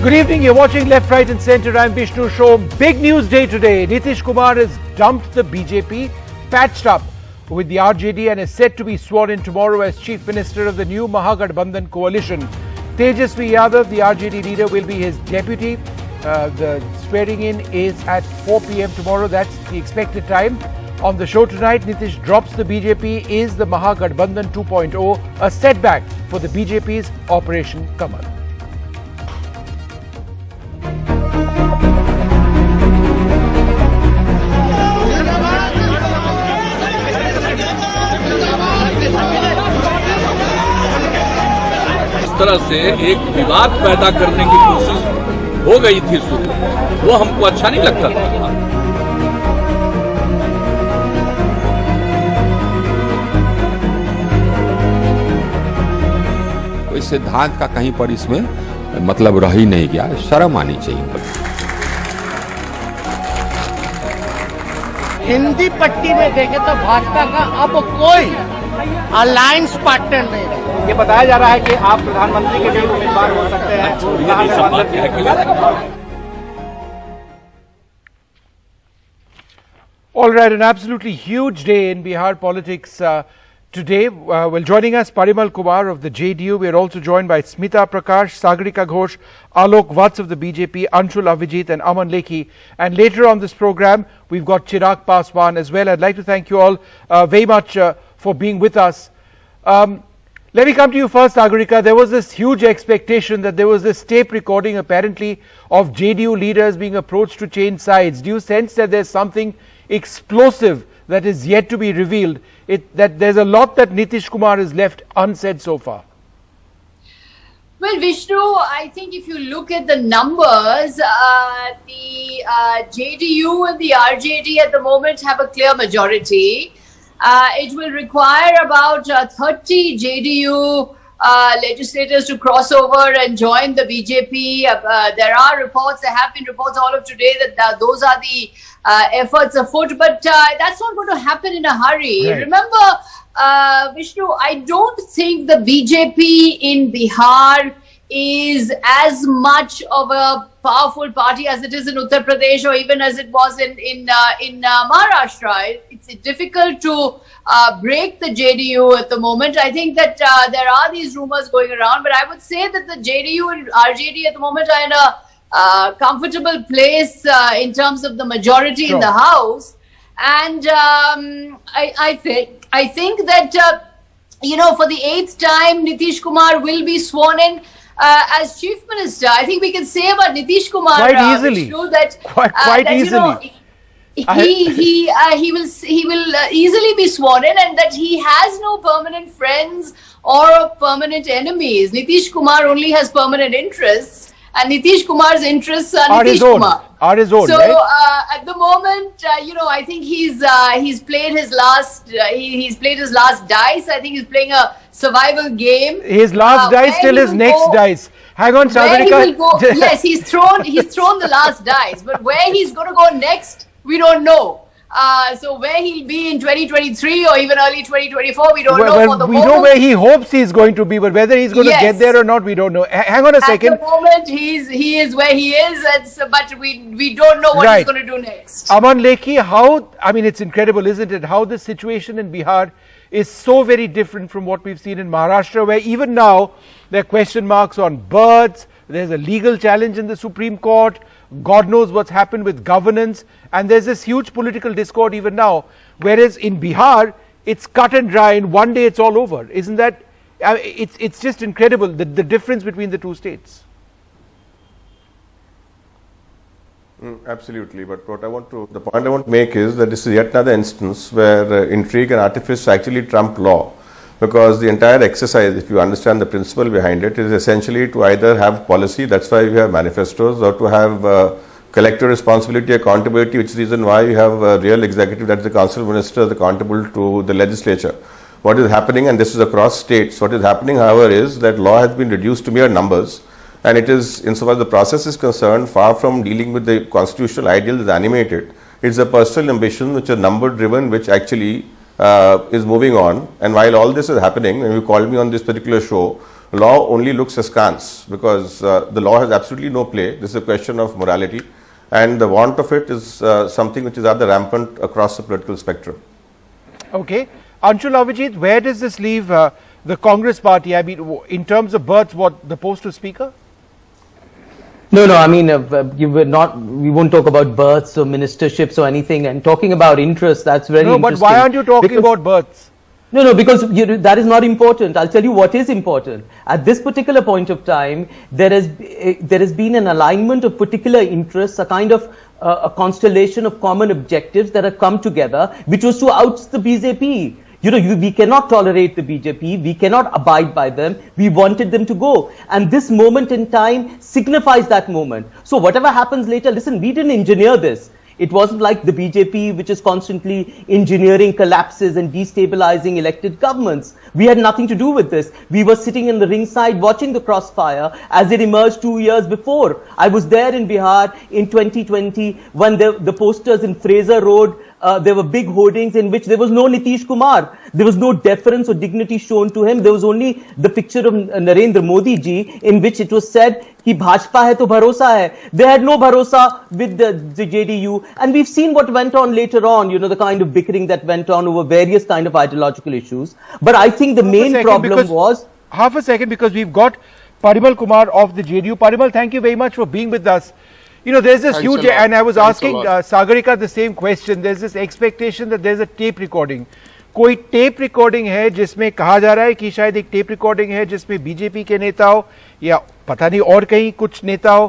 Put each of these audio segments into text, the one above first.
Good evening, you're watching Left, Right and Centre. I'm Vishnu Show. Big news day today. Nitish Kumar has dumped the BJP, patched up with the RJD and is set to be sworn in tomorrow as Chief Minister of the new Mahagathbandhan coalition. Tejashwi Yadav, the RJD leader, will be his deputy. The swearing in is at 4 p.m. tomorrow. That's the expected time. On the show tonight, Nitish drops the BJP. Is the Mahagathbandhan 2.0 a setback for the BJP's Operation Kamal? इस तरह से एक विवाद पैदा करने की कोशिश हो गई थी शुरू, वो हमको अच्छा नहीं लगता था। कोई सिद्धांत का कहीं पर इसमें मतलब रह ही नहीं गया, शर्म आनी चाहिए। हिंदी पट्टी में देखें तो भाजपा का अब कोई अलायंस पार्टनर नहीं है। ये बताया जा रहा है कि आप प्रधानमंत्री के लिए उम्मीदवार हो सकते हैं। All right, an absolutely huge day in Bihar politics today. Well, joining us, Parimal Kumar of the JDU. We are also joined by Smita Prakash, Sagarika Ghosh, Alok Vats of the BJP, Anshul Avijit and Aman Lekhi. And later on this program, we've got Chirag Paswan as well. I'd like to thank you all very much for being with us. Let me come to you first, Sagarika. There was this huge expectation that there was this tape recording apparently of JDU leaders being approached to change sides. Do you sense that there's something explosive that is yet to be revealed, that there's a lot that Nitish Kumar has left unsaid so far? Well, Vishnu, I think if you look at the numbers, the JDU and the RJD at the moment have a clear majority. It will require about 30 JDU legislators to cross over and join the BJP. There are reports, there have been reports all of today that those are the efforts afoot, but that's not going to happen in a hurry. Right. Remember, Vishnu, I don't think the BJP in Bihar is as much of a powerful party as it is in Uttar Pradesh or even as it was in Maharashtra. It's difficult to break the JDU at the moment. I think that there are these rumors going around, but I would say that the JDU and RJD at the moment are in a comfortable place in terms of the majority in the House. And I think that, for the 8th time, Nitish Kumar will be sworn in as Chief Minister. I think we can say about Nitish Kumar quite easily. That, quite easily. He will easily be sworn in, and that he has no permanent friends or permanent enemies. Nitish Kumar only has permanent interests, and Nitish Kumar's interests are Nitish Kumar. Are his own, so right? At the moment, I think he's played his last he's played his last dice. I think he's playing a survival game. His last dice till his next dice. Hang on, Sagarika. Yes, he's thrown the last dice, but where he's going to go next, we don't know. So where he'll be in 2023 or even early 2024, we don't know for the moment. We know where he hopes he's going to be, but whether he's going to get there or not, we don't know. Hang on a second. At the moment, he is where he is, but we don't know what he's going to do next. Aman Lekhi, it's incredible, isn't it? How the situation in Bihar is so very different from what we've seen in Maharashtra, where even now there are question marks on births, there's a legal challenge in the Supreme Court, God knows what's happened with governance, and there's this huge political discord even now. Whereas in Bihar, it's cut and dry, and one day it's all over. Isn't that? It's just incredible the difference between the two states. Absolutely, but the point I want to make is that this is yet another instance where intrigue and artifice actually trump law. Because the entire exercise, if you understand the principle behind it, is essentially to either have policy, that's why we have manifestos, or to have collective responsibility, accountability, which is the reason why you have a real executive, that's the council of ministers, accountable to the legislature. What is happening, and this is across states, what is happening, however, is that law has been reduced to mere numbers, and it is, insofar as the process is concerned, far from dealing with the constitutional ideals animated. It's a personal ambition which is number driven, which actually is moving on. And while all this is happening, and you called me on this particular show, law only looks askance, because the law has absolutely no play. This is a question of morality, and the want of it is something which is rather rampant across the political spectrum. Okay. Anshul Avijit, where does this leave the Congress party? I mean, in terms of berths, what, the post of speaker? No, I mean, we won't talk about berths or ministerships or anything, and talking about interest, that's very interesting. No, but why aren't you talking about berths? No, because that is not important. I'll tell you what is important. At this particular point of time, there has been an alignment of particular interests, a kind of a constellation of common objectives that have come together, which was to oust the BJP. We cannot tolerate the BJP. We cannot abide by them. We wanted them to go. And this moment in time signifies that moment. So whatever happens later, listen, we didn't engineer this. It wasn't like the BJP, which is constantly engineering collapses and destabilizing elected governments. We had nothing to do with this. We were sitting in the ringside watching the crossfire as it emerged 2 years before. I was there in Bihar in 2020 when the posters in Fraser Road, there were big hoardings in which there was no Nitish Kumar. There was no deference or dignity shown to him. There was only the picture of Narendra Modi ji, in which it was said, ki Bhajpa hai to bharosa hai. They had no bharosa with the JDU. And we've seen what went on later on, the kind of bickering that went on over various kind of ideological issues. But I think the main problem was... Half a second, because we've got Parimal Kumar of the JDU. Parimal, thank you very much for being with us. There's this huge, and I was asking Sagarika the same question. There's this expectation that there's a tape recording. कोई tape recording है जिसमें कहा जा रहा है कि शायद एक टेप रिकॉर्डिंग है जिसमें बीजेपी के नेताओं या पता नहीं और कहीं कुछ नेताओं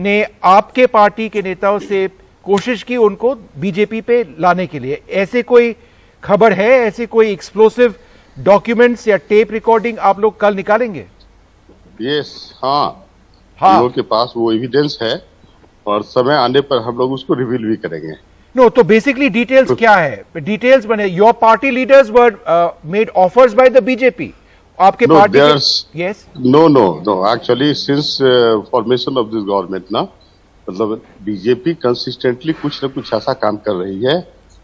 ने आपके पार्टी के नेताओं से कोशिश की उनको बीजेपी पे लाने के लिए? ऐसे कोई खबर है? ऐसे कोई एक्सप्लोसिव डॉक्यूमेंट्स या टेप रिकॉर्डिंग आप लोग कल निकालेंगे? यस, हाँ, हम लोग के पास वो एविडेंस है और समय आने पर हम लोग उसको रिवील भी करेंगे। No, तो बेसिकली डिटेल्स क्या है? डिटेल्स बने, your party leaders were made offers by the BJP, आपके पार्टी के? Yes, no, actually since formation of this government ना, मतलब बीजेपी कंसिस्टेंटली कुछ न कुछ ऐसा काम कर रही है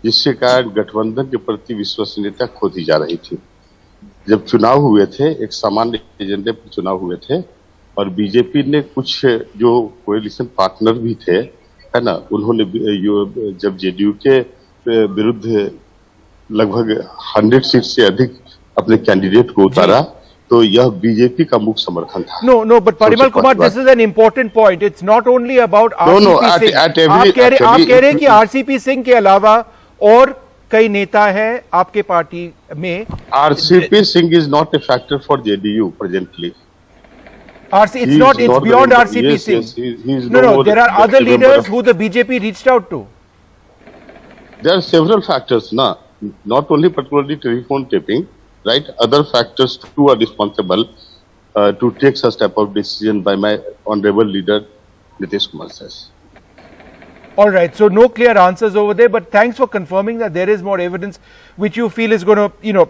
जिसके कारण गठबंधन के प्रति विश्वसनीयता खोती जा रही थी। जब चुनाव हुए थे, एक सामान्य एजेंडे पर चुनाव हुए थे और बीजेपी ने कुछ जो कोएलिशन पार्टनर भी थे, है ना, उन्होंने जब जेडीयू के विरुद्ध लगभग 100 सीट से अधिक अपने कैंडिडेट को उतारा, तो यह बीजेपी का मुख्य समर्थन था। No, but Parimal Kumar, this is an important point. It's not only about RCP Singh. आप कह रहे हैं कि आरसीपी सिंह के अलावा और कई नेता है आपके पार्टी में। RCP Singh is not a factor for JDU presently. It's beyond RCP Singh. No, there are other leaders who the BJP reached out to. There are several factors, not only particularly telephone taping, right? Other factors too are responsible to take such type of decision by my honorable leader, Nitish Kumar says. All right, so no clear answers over there, but thanks for confirming that there is more evidence which you feel is going to,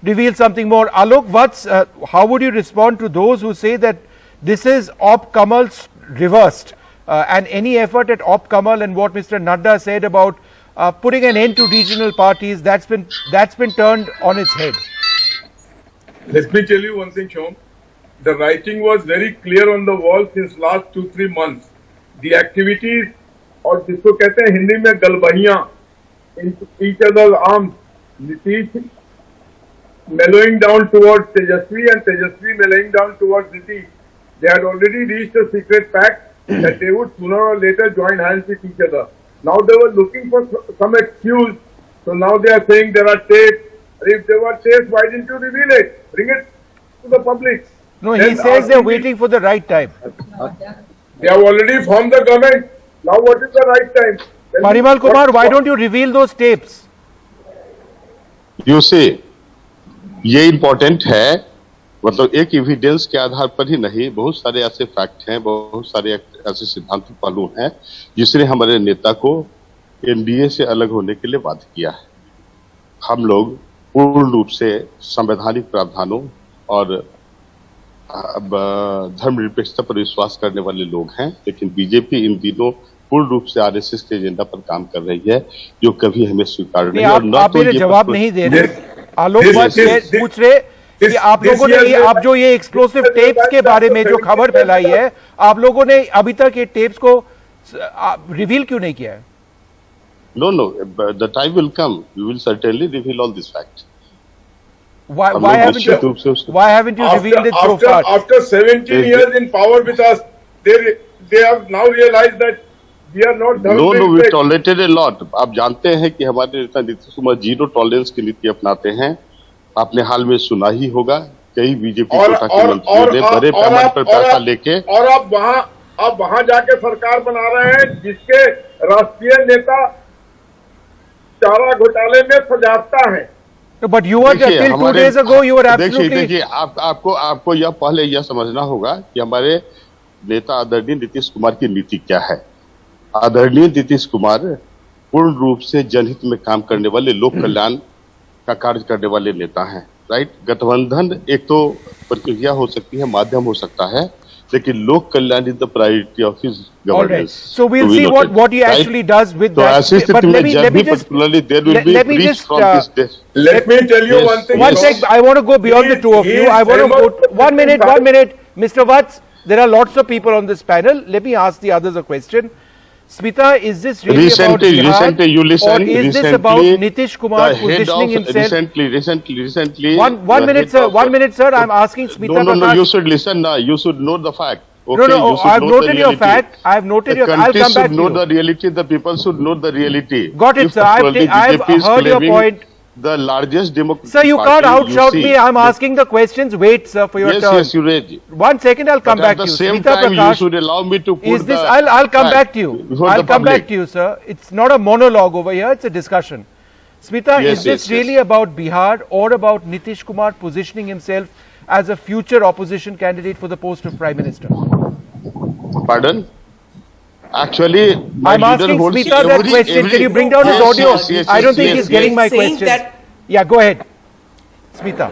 reveal something more. Alok Vats, how would you respond to those who say that this is Op Kamal's reversed, and any effort at Op Kamal and what Mr. Nadda said about putting an end to regional parties, that's been turned on its head? Let me tell you one thing, Shom. The writing was very clear on the wall since last 2-3 months. The activities, और जिसको कहते हैं हिंदी में गलबहियां, in each other's arms, Nitish mellowing down towards Tejashwi and Tejashwi mellowing down towards Nitish. They had already reached a secret pact that they would sooner or later join hands with each other. Now they were looking for some excuse, so now they are saying there are tapes. If there were tapes, why didn't you reveal it? Bring it to the public. No, he says they're waiting for the right time. They have already formed the government. Now what is the right time? Parimal Kumar, why don't you reveal those tapes? You see, ये important है, मतलब एक evidence के आधार पर ही नहीं, बहुत सारे ऐसे फैक्ट हैं, बहुत सारे ऐसे सिद्धांत पहलू हैं जिसने हमारे नेता को एनडीए से अलग होने के लिए बाध्य किया है। हम लोग पूर्ण रूप से संवैधानिक प्रावधानों और धर्मनिरपेक्षता पर विश्वास करने वाले लोग हैं, लेकिन बीजेपी इन दिनों पूर्ण रूप से आरएसएस के एजेंडा पर काम कर रही है, जो कभी हमें स्वीकार नहीं। आप मेरे जवाब नहीं दे रहे। आलोक पूछ रहे कि आप लोगों ने आप जो ये एक्सप्लोसिव टेप्स के बारे में जो खबर फैलाई है, आप लोगों ने अभी तक ये टेप्स को रिवील क्यों नहीं किया है? No, the time will come. We will certainly reveal all these facts. Why haven't you revealed it so far? After 17 years in power with us, they have now realized that we are not. No, we tolerated a lot. आप जानते हैं कि हमारे नेता Nitish Kumar zero tolerance की नीति अपनाते हैं. आपने हाल में सुना ही होगा कई बीजेपी कोटा के मंत्रियों ने बड़े पैमाने पर पैसा लेके, और आप वहां जाके सरकार बना रहे हैं जिसके राष्ट्रीय नेता चारा घोटाले में सजाता है. But you were till 2 days ago you were absolutely. देखिए आपको यह पहले यह समझना होगा कि हमारे नेता आदरणीय नीतीश कुमार की नीति क्या है. आदरणीय नीतीश कुमार पूर्ण रूप से जनहित में काम करने वाले, लोक कल्याण का कार्य करने वाले नेता हैं. राइट. गठबंधन एक तो प्रक्रिया हो सकती है, माध्यम हो सकता है, लेकिन lok kalyan is the priority of his governance. So we'll see what he actually does with that. ऐसी स्थिति में जब भी particularly there will be breach from this. Let me tell you one thing. One sec, I want to go beyond the two of you. I want to go. 1 minute, Mr. Vats. There are lots of people on this panel. Let me ask the others a question. Smita, is this really about Bihar, recently, you listen, or is this about Nitish Kumar positioning himself? Recently. One minute, sir. 1 minute, sir. I'm asking Smita. No. You should listen now. You should know the fact. Okay, no. I've noted your fact. I've noted your. I'll come back to you. The country should know the reality. The people should know the reality. Got it, sir. I've heard your point. The largest democratic Sir, you can't outshout me. I'm asking the questions. Wait, sir, for your turn. Yes, you read. 1 second, I'll come back to you. At the same time, you should allow me to put the I'll come back to you. I'll come back to you, sir. It's not a monologue over here. It's a discussion. Smita, is this really about Bihar or about Nitish Kumar positioning himself as a future opposition candidate for the post of Prime Minister? Pardon? Actually, I'm asking Smita that question. Can you bring down his audio? I don't think he's getting my question. Yeah, go ahead, Smita.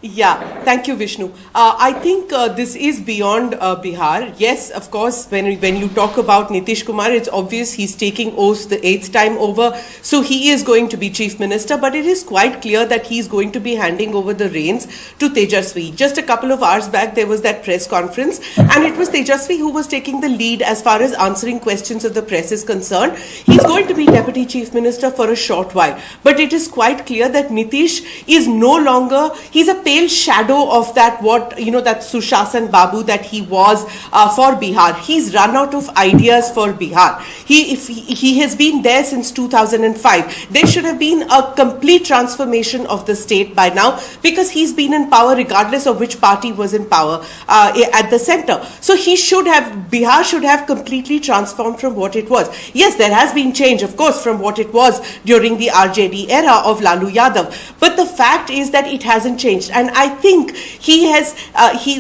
Yeah, thank you, Vishnu. I think this is beyond Bihar. Yes, of course, when you talk about Nitish Kumar, it's obvious he's taking oath the 8th time over. So he is going to be Chief Minister, but it is quite clear that he's going to be handing over the reins to Tejashwi. Just a couple of hours back, there was that press conference, and it was Tejashwi who was taking the lead as far as answering questions of the press is concerned. He's going to be Deputy Chief Minister for a short while, but it is quite clear that Nitish is no longer, he's a pale shadow of that that Sushasan Babu that he was for Bihar. He's run out of ideas for Bihar. He has been there since 2005. There should have been a complete transformation of the state by now, because he's been in power regardless of which party was in power at the center. So Bihar should have completely transformed from what it was. Yes, there has been change, of course, from what it was during the RJD era of Lalu Yadav. But the fact is that it hasn't changed. And I think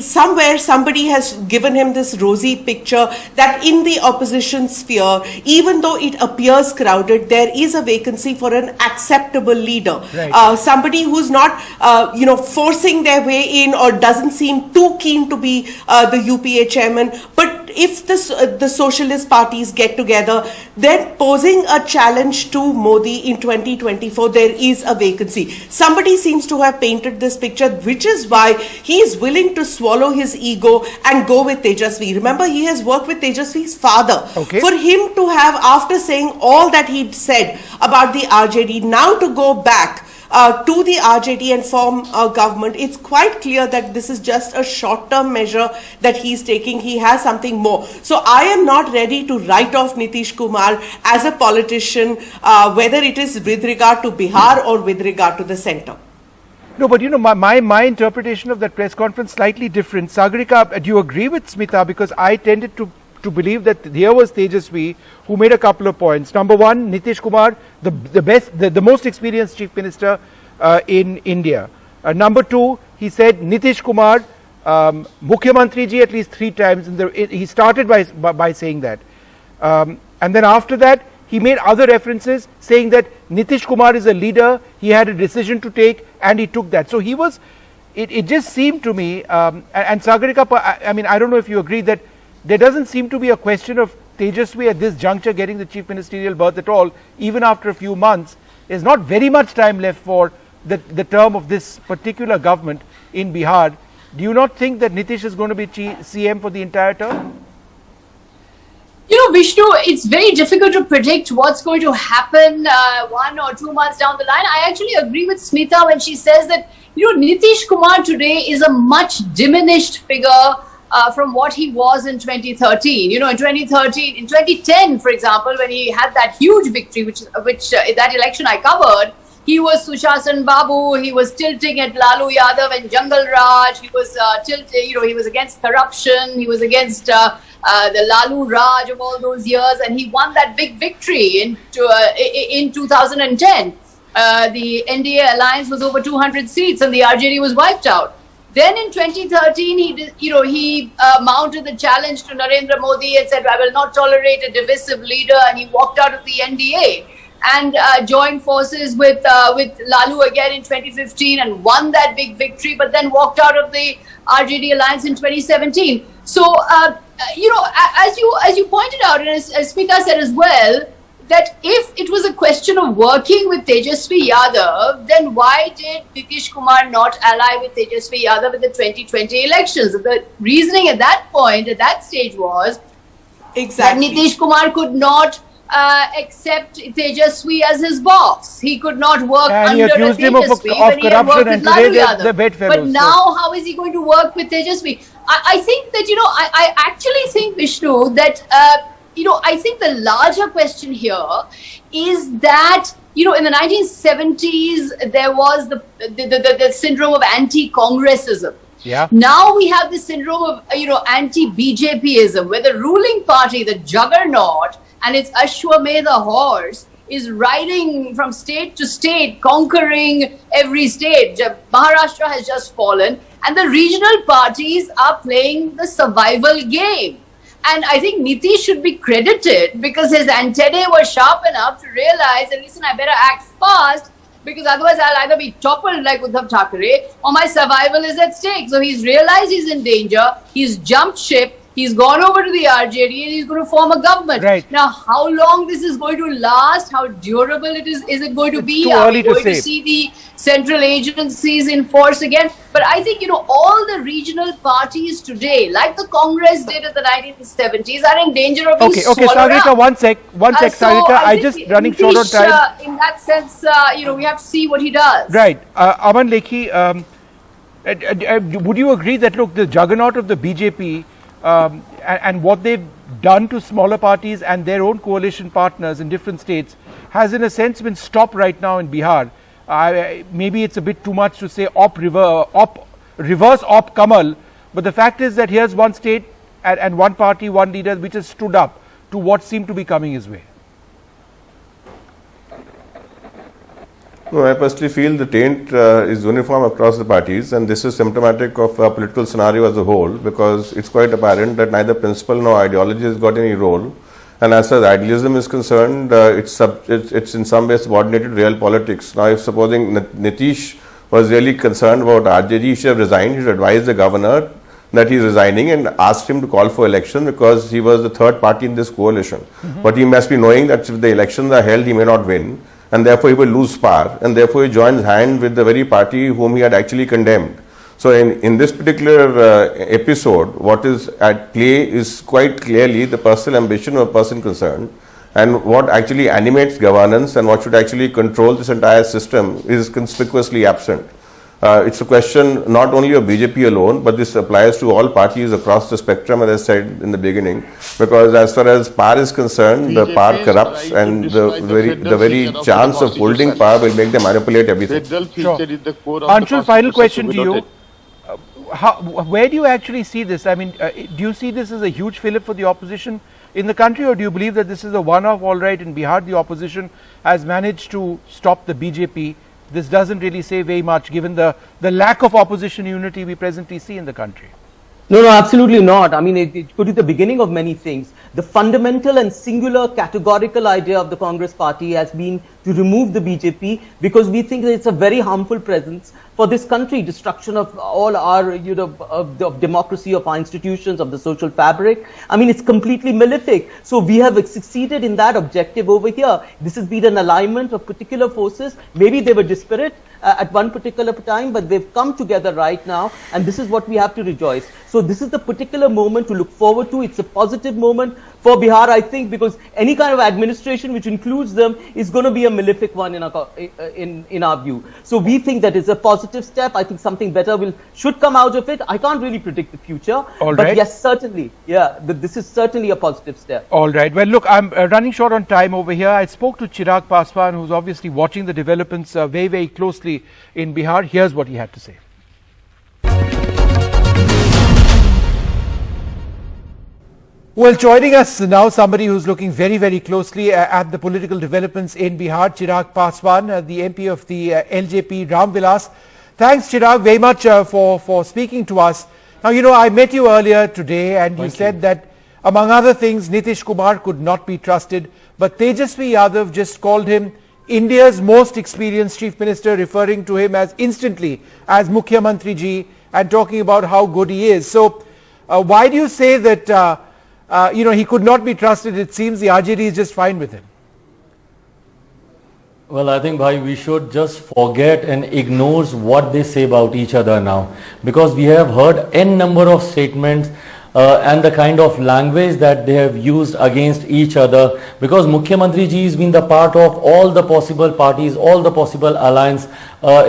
somebody has given him this rosy picture that in the opposition sphere, even though it appears crowded, there is a vacancy for an acceptable leader. Right. Somebody who's not, forcing their way in or doesn't seem too keen to be the UPA chairman. But if the socialist parties get together, then posing a challenge to Modi in 2024, there is a vacancy. Somebody seems to have painted this picture, which is why he is willing to swallow his ego and go with Tejashwi. Remember, he has worked with Tejashwi's father. Okay. For him to have, after saying all that he'd said about the RJD, now to go back to the RJD and form a government, it's quite clear that this is just a short-term measure that he's taking. He has something more. So I am not ready to write off Nitish Kumar as a politician, whether it is with regard to Bihar or with regard to the center. No, but my interpretation of that press conference slightly different. Sagarika, do you agree with Smita? Because I tended to believe that here was Tejashwi who made a couple of points. Number one, Nitish Kumar, the most experienced chief minister in India. Number two, he said Nitish Kumar, Mukhyamantri ji at least 3 times. He started by saying that. And then after that, he made other references saying that Nitish Kumar is a leader, he had a decision to take and he took that. So he was, it just seemed to me, and Sagarika, I don't know if you agree that there doesn't seem to be a question of Tejashwi at this juncture getting the chief ministerial berth at all, even after a few months. There's not very much time left for the term of this particular government in Bihar, do you not think that Nitish is going to be CM for the entire term? You know, Vishnu, it's very difficult to predict what's going to happen 1 or 2 months down the line. I actually agree with Smita when she says that, you know, Nitish Kumar today is a much diminished figure from what he was in 2013. You know, in 2010, for example, when he had that huge victory, which that election I covered, he was Sushasan Babu, he was tilting at Lalu Yadav and Jungle Raj, he was he was against corruption, he was against the Lalu Raj of all those years, and he won that big victory in 2010. The NDA alliance was over 200 seats and the RJD was wiped out. Then in 2013, he mounted the challenge to Narendra Modi and said, I will not tolerate a divisive leader, and he walked out of the NDA and joined forces with Lalu again in 2015 and won that big victory, but then walked out of the RJD alliance in 2017. So, as you pointed out, and as Smita said as well, that if it was a question of working with Tejashwi Yadav, then why did Nitish Kumar not ally with Tejashwi Yadav in the 2020 elections? The reasoning at that point, at that stage was that Nitish Kumar could not accept Tejashwi as his boss. He could not work under accused him of corruption, and today they're bedfellows. But now, how is he going to work with Tejashwi? I think that, I actually think, Vishnu, that, I think the larger question here is that, in the 1970s, there was the syndrome of anti-Congressism. Yeah. Now we have the syndrome of, anti-BJPism, where the ruling party, the juggernaut, and its Ashwamedha horse is riding from state to state, conquering every state. Maharashtra has just fallen, and the regional parties are playing the survival game. And I think Nitish should be credited because his antennae were sharp enough to realize that, listen, I better act fast, because otherwise I'll either be toppled like Uddhav Thackeray or my survival is at stake. So he's realized he's in danger, he's jumped ship, he's gone over to the RJD and he's going to form a government. Right. Now, how long this is going to last, how durable it is it going to be? Too Are early we going to to say. see the central agencies in force again? But I think, all the regional parties today, like the Congress did in the 1970s, are in danger of being swallowed Sagarika, up. one sec, Sagarika, I just think running short on Nitish, time. In that sense, we have to see what he does. Right. Aman Lekhi, would you agree that, look, the juggernaut of the BJP and what they've done to smaller parties and their own coalition partners in different states has in a sense been stopped right now in Bihar? Maybe it's a bit too much to say reverse op Kamal, but the fact is that here's one state and one party, one leader which has stood up to what seemed to be coming his way. No, I personally feel the taint is uniform across the parties, and this is symptomatic of a political scenario as a whole, because it's quite apparent that neither principle nor ideology has got any role. And as far as idealism is concerned, it's in some way subordinated to real politics. Now, if supposing Nitish was really concerned about RJD, he should have resigned. He should advise the governor that he's resigning and asked him to call for election, because he was the third party in this coalition. But he must be knowing that if the elections are held, he may not win, and therefore he will lose power, and therefore he joins hand with the very party whom he had actually condemned. So in this particular episode, what is at play is quite clearly the personal ambition of a person concerned, and what actually animates governance and what should actually control this entire system is conspicuously absent. It's a question not only of BJP alone, but this applies to all parties across the spectrum, as I said in the beginning, because as far as power is concerned, the power corrupts, and the very chance of holding power will make them manipulate everything. Sure. Anshul, final question to you. Where do you actually see this? I mean, do you see this as a huge fillip for the opposition in the country, or do you believe that this is a one-off? All right, in Bihar, the opposition has managed to stop the BJP. This doesn't really say very much, given the lack of opposition unity we presently see in the country. No, absolutely not. I mean, it could be the beginning of many things. The fundamental and singular categorical idea of the Congress party has been to remove the BJP, because we think that it's a very harmful presence for this country, destruction of all our, of democracy, of our institutions, of the social fabric. I mean, it's completely malefic. So we have succeeded in that objective over here. This has been an alignment of particular forces. Maybe they were disparate, at one particular time, but they've come together right now, and this is what we have to rejoice. So this is the particular moment to look forward to. It's a positive moment for Bihar, I think, because any kind of administration which includes them is going to be a malefic one in our view. So we think that is a positive step. I think something better should come out of it. I can't really predict the future, but yes, certainly, this is certainly a positive step. All right. Well, look, I'm running short on time over here. I spoke to Chirag Paswan, who's obviously watching the developments very, very closely in Bihar. Here's what he had to say. Well, joining us now, somebody who's looking very, very closely at the political developments in Bihar, Chirag Paswan, the MP of the LJP Ram Vilas. Thanks, Chirag, very much for speaking to us. Now, you know, I met you earlier today and you said that, among other things, Nitish Kumar could not be trusted, but Tejashwi Yadav just called him India's most experienced chief minister, referring to him as instantly as Mukhyamantri ji and talking about how good he is. So, why do you say that he could not be trusted? It seems the RJD is just fine with him. Well, I think, bhai, we should just forget and ignore what they say about each other now, because we have heard n number of statements and the kind of language that they have used against each other, because Mukhyamantri ji has been the part of all the possible parties, all the possible alliance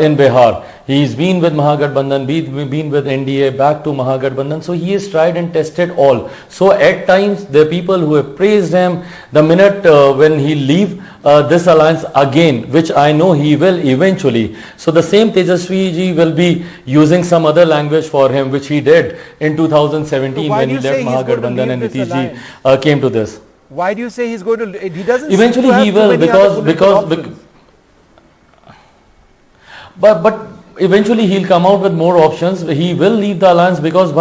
in Bihar. He's been with Mahagathbandhan, been with NDA, back to Mahagathbandhan. So he has tried and tested all. So at times, there are people who have praised him. The minute when he leave this alliance again, which I know he will eventually. So the same Tejashwi ji will be using some other language for him, which he did in 2017 so when he left Mahagathbandhan and Nitish ji came to this. Why do you say he's going to? He doesn't. Eventually he will, because but eventually he'll come out with more options. He will leave the alliance because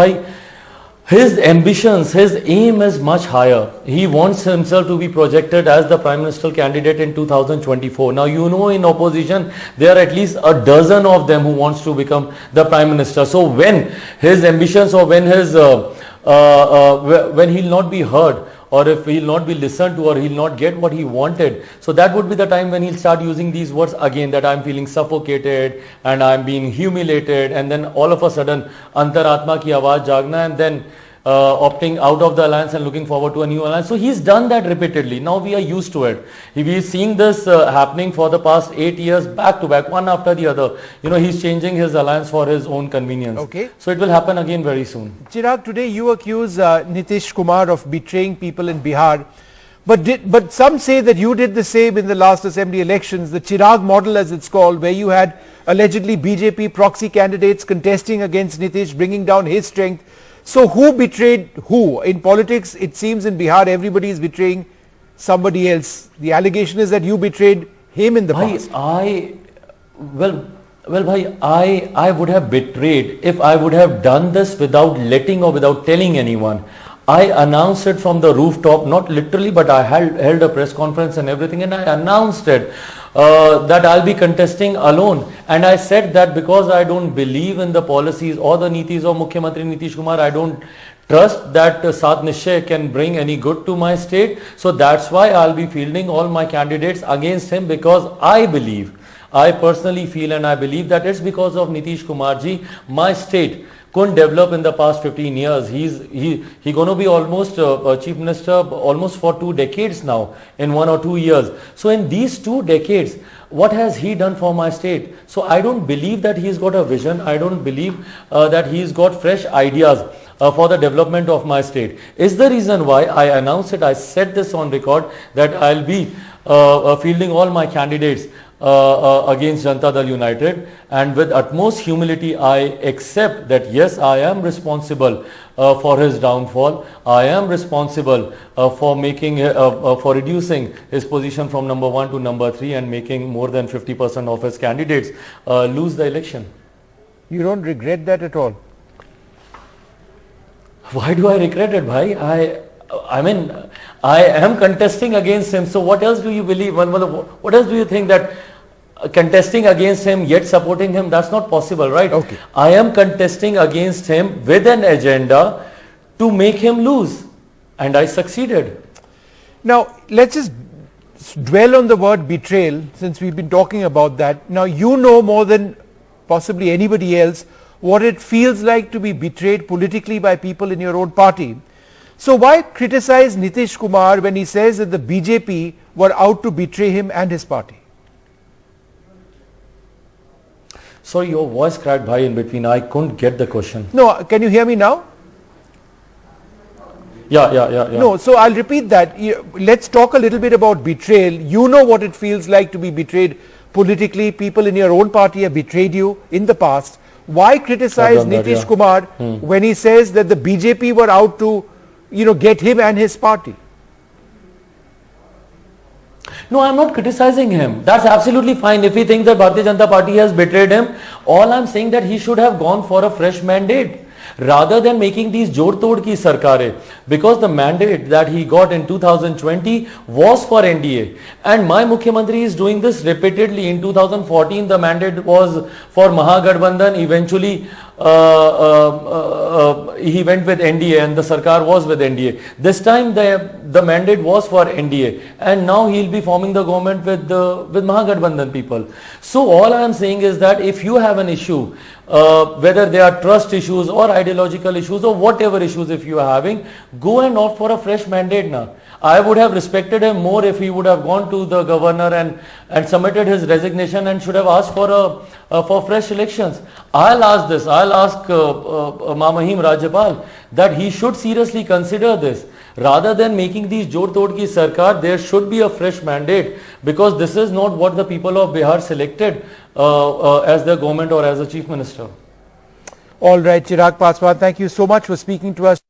his ambitions, his aim is much higher. He wants himself to be projected as the Prime Minister candidate in 2024. Now, you know, in opposition, there are at least a dozen of them who wants to become the Prime Minister. So when his ambitions or when his when he'll not be heard, or if he'll not be listened to, or he'll not get what he wanted, so that would be the time when he'll start using these words again, that I'm feeling suffocated and I'm being humiliated, and then all of a sudden Antaratma ki awaaz jagna, and then opting out of the alliance and looking forward to a new alliance. So he's done that repeatedly. Now we are used to it. We're seeing this happening for the past 8 years, back to back, one after the other. You know, he's changing his alliance for his own convenience. Okay. So it will happen again very soon. Chirag, today you accuse Nitish Kumar of betraying people in Bihar. But some say that you did the same in the last assembly elections, the Chirag model as it's called, where you had allegedly BJP proxy candidates contesting against Nitish, bringing down his strength. So who betrayed who? In politics, it seems in Bihar, everybody is betraying somebody else. The allegation is that you betrayed him in the past. I would have betrayed if I would have done this without letting or without telling anyone. I announced it from the rooftop, not literally, but I held a press conference and everything, and I announced it that I'll be contesting alone. And I said that because I don't believe in the policies or the Nitis of Mukhyamantri Nitish Kumar, I don't trust that Sat Nishchay can bring any good to my state. So that's why I'll be fielding all my candidates against him, because I personally feel and I believe that it's because of Nitish Kumar ji, my state couldn't develop in the past 15 years. He going to be almost chief minister almost for 2 decades now, in 1 or 2 years. So in these 2 decades, what has he done for my state? So I don't believe that he's got a vision. I don't believe that he's got fresh ideas for the development of my state. Is the reason why I announced it. I said this on record that I'll be fielding all my candidates against Janata Dal United, and with utmost humility I accept that yes, I am responsible for his downfall. I am responsible for reducing his position from number 1 to number 3 and making more than 50% of his candidates lose the election. You don't regret that at all? Why do I regret it, bhai? I mean, I am contesting against him. So what else do you believe? What else do you think that contesting against him yet supporting him? That's not possible, right? Okay. I am contesting against him with an agenda to make him lose, and I succeeded. Now let's just dwell on the word betrayal, since we've been talking about that. Now, you know more than possibly anybody else what it feels like to be betrayed politically by people in your own party. So why criticize Nitish Kumar when he says that the BJP were out to betray him and his party? Sorry, your voice cracked by in between. I couldn't get the question. No, can you hear me now? Yeah. No, so I'll repeat that. Let's talk a little bit about betrayal. You know what it feels like to be betrayed politically. People in your own party have betrayed you in the past. Why criticize Nitish Kumar when he says that the BJP were out to, get him and his party? No, I'm not criticizing him. That's absolutely fine. If he thinks that Bharatiya Janata Party has betrayed him, all I'm saying that he should have gone for a fresh mandate rather than making these jod tod ki sarkare, because the mandate that he got in 2020 was for NDA, and my Mukhyamantri is doing this repeatedly. In 2014 the mandate was for Mahagathbandhan. Eventually he went with NDA and the Sarkar was with NDA. This time the mandate was for NDA, and now he'll be forming the government with Mahagathbandhan people. So all I am saying is that if you have an issue, whether they are trust issues or ideological issues or whatever issues if you are having, go and opt for a fresh mandate now. I would have respected him more if he would have gone to the governor and submitted his resignation and should have asked for fresh elections. I'll ask Mamahim Rajyapal that he should seriously consider this. Rather than making these jod tod ki sarkar, there should be a fresh mandate, because this is not what the people of Bihar selected as their government or as a chief minister. All right, Chirag Paswan, thank you so much for speaking to us.